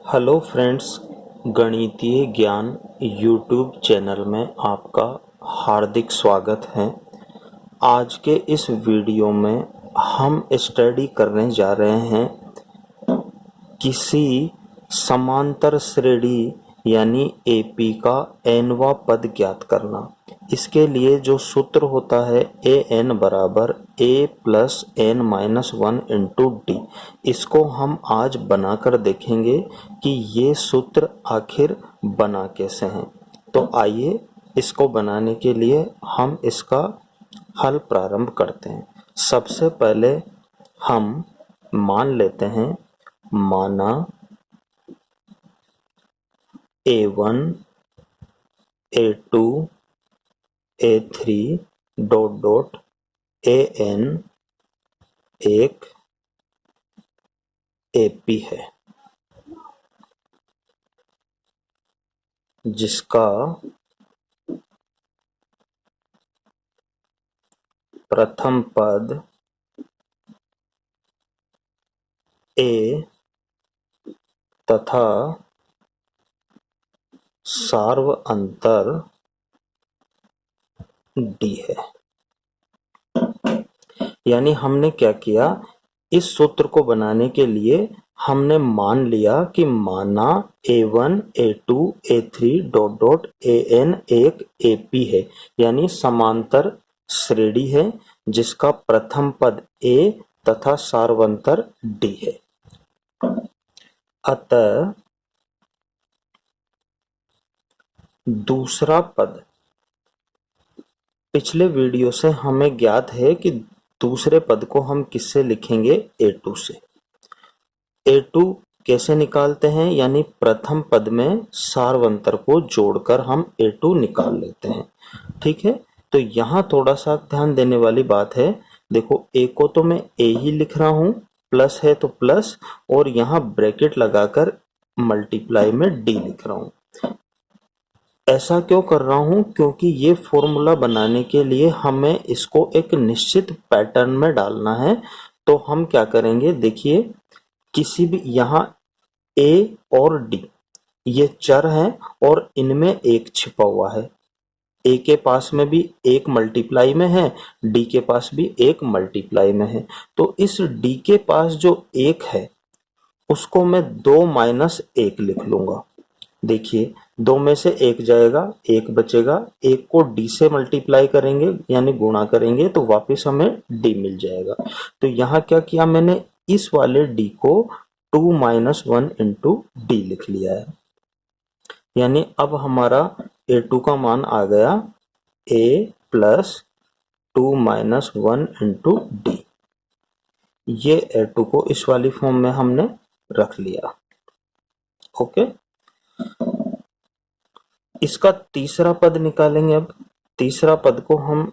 Hello friends, गणितीय ज्ञान YouTube channel में आपका हार्दिक स्वागत है। आज के इस वीडियो में हम स्टडी करने जा रहे हैं किसी समांतर श्रेणी यानी एपी का एनवा पद ज्ञात करना। इसके लिए जो सूत्र होता है ए एन बराबर a plus n minus one into d, इसको हम आज बनाकर देखेंगे कि ये सूत्र आखिर बना कैसे हैं। तो आइए इसको बनाने के लिए हम इसका हल प्रारंभ करते हैं। सबसे पहले हम मान लेते हैं, माना A1 A2 A3 dot dot AN एक AP है, जिसका प्रथम पद A तथा सार्व अंतर D है। यानी हमने क्या किया, इस सूत्र को बनाने के लिए हमने मान लिया कि माना A1 A2 A3 dot dot AN एक AP है, यानी समांतर श्रेणी है जिसका प्रथम पद A तथा सार्वंतर D है। अतः दूसरा पद, पिछले वीडियो से हमें ज्ञात है कि दूसरे पद को हम किससे लिखेंगे, A2 से। A2 कैसे निकालते हैं, यानी प्रथम पद में सार्वंतर को जोड़कर हम A2 निकाल लेते हैं। ठीक है, तो यहाँ थोड़ा सा ध्यान देने वाली बात है। देखो, A को तो मैं A ही लिख रहा हूँ, प्लस है तो प्लस, और यहाँ ब्रैकेट लगाकर मल्टीप्लाई में D लिख रहा हूँ। ऐसा क्यों कर रहा हूं, क्योंकि ये फॉर्मूला बनाने के लिए हमें इसको एक निश्चित पैटर्न में डालना है। तो हम क्या करेंगे, देखिए, किसी भी यहाँ A और D ये चर हैं और इनमें एक छिपा हुआ है। A के पास में भी एक मल्टीप्लाई में है, D के पास भी एक मल्टीप्लाई में है। तो इस D के पास जो एक है उसको मैं 2 माइनस 1 लिख लूंगा। देखिए, 2 में से 1 जाएगा, 1 बचेगा। 1 को D से मल्टीप्लाई करेंगे यानी गुणा करेंगे तो वापस हमें D मिल जाएगा। तो यहाँ क्या किया मैंने, इस वाले D को 2 माइनस 1 इंटू D लिख लिया है। यानी अब हमारा A2 का मान आ गया A plus 2 minus 1 into D। ये A2 को इस वाली फॉर्म में हमने रख लिया। ओके, इसका तीसरा पद निकालेंगे। अब तीसरा पद को हम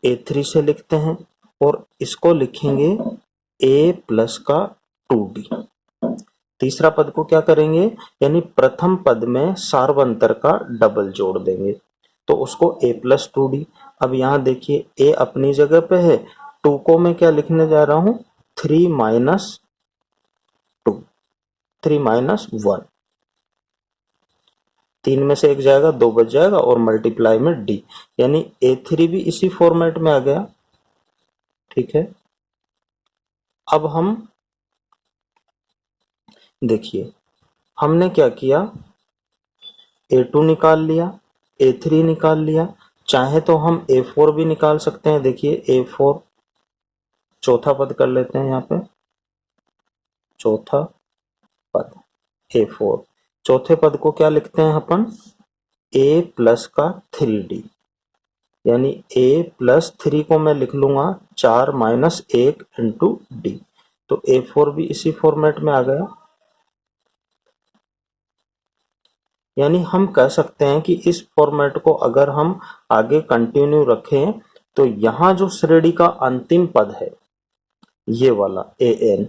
A3 से लिखते हैं और इसको लिखेंगे A प्लस का 2D। तीसरा पद को क्या करेंगे, यानी प्रथम पद में सार्वंतर का डबल जोड़ देंगे, तो उसको A प्लस 2D। अब यहाँ देखिए, A अपनी जगह पे है, 2 को मैं क्या लिखने जा रहा हूं, 3 माइनस 2, 3 माइनस 1। 3 में से 1 जाएगा, 2 बच जाएगा और मल्टीप्लाई में D, यानी A3 भी इसी फॉर्मेट में आ गया। ठीक है, अब हम देखिए, हमने क्या किया, A2 निकाल लिया, A3 निकाल लिया, चाहे तो हम A4 भी निकाल सकते हैं। देखिए, A4 चौथा पद कर लेते हैं, यहाँ पे चौथा पद A4। चौथे पद को क्या लिखते हैं अपन, A प्लस का 3D, यानी A प्लस 3 को मैं लिख लूंगा 4 माइनस 1 इंटू D। तो A4 भी इसी फॉर्मेट में आ गया। यानी हम कह सकते हैं कि इस फॉर्मेट को अगर हम आगे कंटिन्यू रखें तो यहाँ जो श्रेणी का अंतिम पद है ये वाला AN,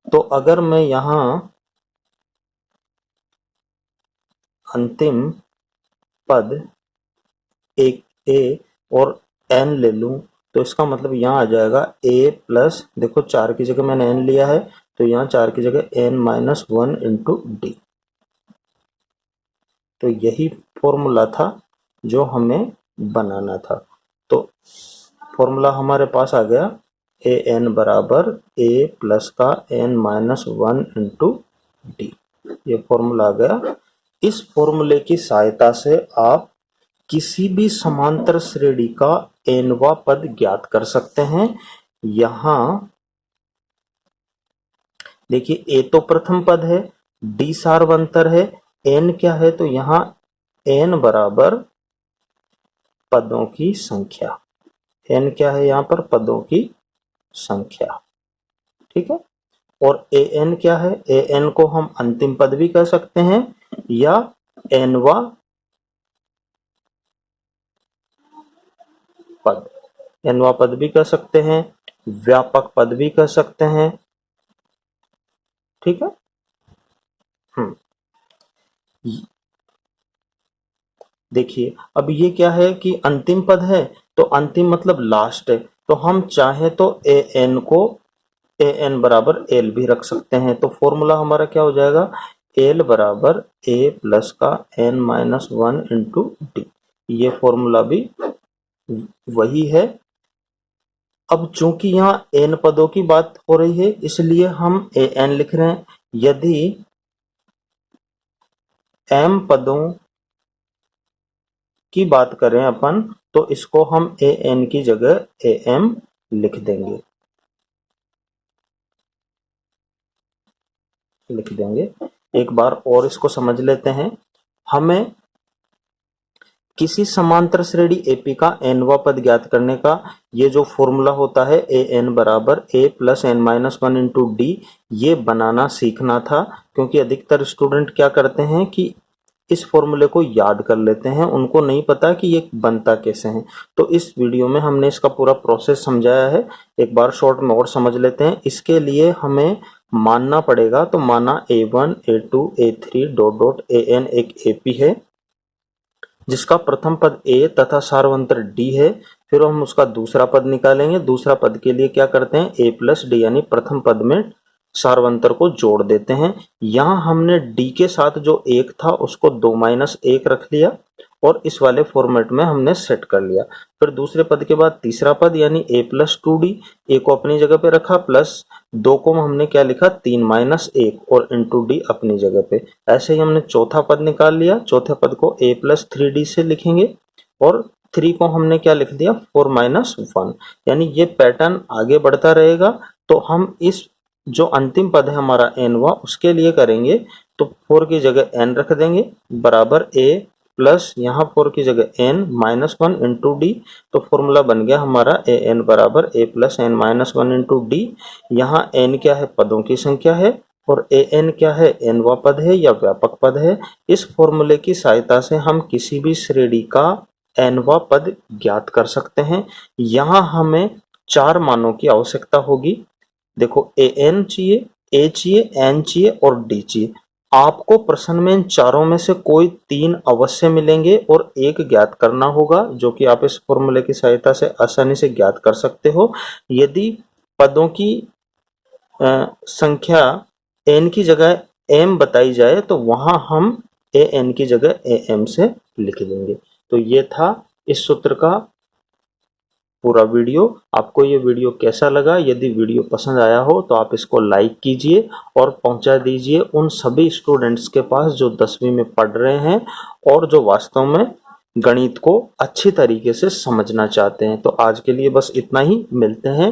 तो अगर मैं यहाँ अंतिम पद एक A और N ले लूं तो इसका मतलब यहाँ आ जाएगा A प्लस, देखो 4 की जगह मैंने N लिया है तो यहाँ 4 की जगह N माइनस 1 इंटू D। तो यही फॉर्मूला था जो हमें बनाना था। तो फॉर्मूला हमारे पास आ गया ए एन बराबर ए प्लस का एन माइनस 1 इंटू डी, ये फॉर्मूला आ गया। इस फॉर्मूले की सहायता से आप किसी भी समांतर श्रेणी का एनवा पद ज्ञात कर सकते हैं। यहां देखिए ए तो प्रथम पद है, डी सार्वंतर है, एन क्या है, तो यहां एन बराबर पदों की संख्या, एन क्या है यहां पर, पदों की संख्या, ठीक है। और ए एन क्या है, ए एन को हम अंतिम पद भी कह सकते हैं या एनवा पद, एनवा पद भी कह सकते हैं, व्यापक पद भी कह सकते हैं, ठीक है। देखिए अब ये क्या है कि अंतिम पद है, तो अंतिम मतलब लास्ट है, तो हम चाहे तो ए एन को ए एन बराबर एल भी रख सकते हैं। तो फॉर्मूला हमारा क्या हो जाएगा, एल बराबर ए प्लस का एन माइनस 1 इंटू डी, ये फॉर्मूला भी वही है। अब चूंकि यहाँ एन पदों की बात हो रही है इसलिए हम ए एन लिख रहे हैं। यदि एम पदों की बात करें अपन, तो इसको हम ए एन की जगह ए एम लिख देंगे, एक बार और इसको समझ लेते हैं। हमें किसी समांतर श्रेणी एपी का एनवा पद ज्ञात करने का ये जो फॉर्मूला होता है ए एन बराबर a plus n minus 1 into d, ये बनाना सीखना था। क्योंकि अधिकतर स्टूडेंट क्या करते हैं कि इस फॉर्मूले को याद कर लेते हैं, उनको नहीं पता कि ये बनता कैसे है। तो इस वीडियो में हमने इसका पूरा प्रोसेस समझाया है, एक बार शॉर्ट में और समझ लेते हैं। इसके लिए हमें मानना पड़ेगा, तो माना A1 A2 A3 dot dot AN एक एपी है जिसका प्रथम पद ए तथा सार्वंतर डी है। फिर हम उसका दूसरा पद निकालेंगे। दूसरा पद के लिए क्या करते हैं, ए प्लस डी यानी प्रथम पद में सार्वंतर को जोड़ देते हैं। यहां हमने डी के साथ जो एक था उसको 2 माइनस 1 रख लिया और इस वाले फॉर्मेट में हमने सेट कर लिया। फिर दूसरे पद के बाद तीसरा पद यानी ए प्लस 2d, ए को अपनी जगह पे रखा, प्लस 2 को हमने क्या लिखा 3 माइनस 1 और इंटू डी अपनी जगह पे। ऐसे ही हमने चौथा पद निकाल लिया। चौथे पद को ए प्लस 3d से लिखेंगे और 3 को हमने क्या लिख दिया 4 माइनस 1, यानी ये पैटर्न आगे बढ़ता रहेगा। तो हम इस जो अंतिम पद है हमारा एनवा उसके लिए करेंगे, तो 4 की जगह एन रख देंगे बराबर ए प्लस यहाँ 4 की जगह एन माइनस 1 इंटू डी। तो फॉर्मूला बन गया हमारा ए एन बराबर a plus n minus 1 into d. यहाँ एन क्या है, पदों की संख्या है, और ए एन क्या है, एनवा पद है या व्यापक पद है। इस फॉर्मूले की सहायता से हम किसी भी श्रेणी का एनवा पद ज्ञात कर सकते हैं। यहाँ हमें 4 मानों की आवश्यकता होगी। देखो ए एन चाहिए, ए चाहिए, एन चाहिए और डी चाहिए। आपको प्रश्न में इन चारों में से कोई 3 अवश्य मिलेंगे और एक ज्ञात करना होगा, जो कि आप इस फॉर्मूले की सहायता से आसानी से ज्ञात कर सकते हो। यदि पदों की संख्या एन की जगह एम बताई जाए तो वहां हम ए एन की जगह ए एम से लिख देंगे। तो ये था इस सूत्र का पूरा वीडियो। आपको ये वीडियो कैसा लगा, यदि वीडियो पसंद आया हो तो आप इसको लाइक कीजिए और पहुंचा दीजिए उन सभी स्टूडेंट्स के पास जो 10वीं में पढ़ रहे हैं और जो वास्तव में गणित को अच्छी तरीके से समझना चाहते हैं। तो आज के लिए बस इतना ही, मिलते हैं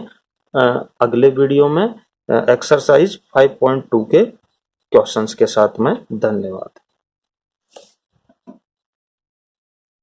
अगले वीडियो में एक्सरसाइज 5.2 के क्वेश्चंस के साथ में। धन्यवाद।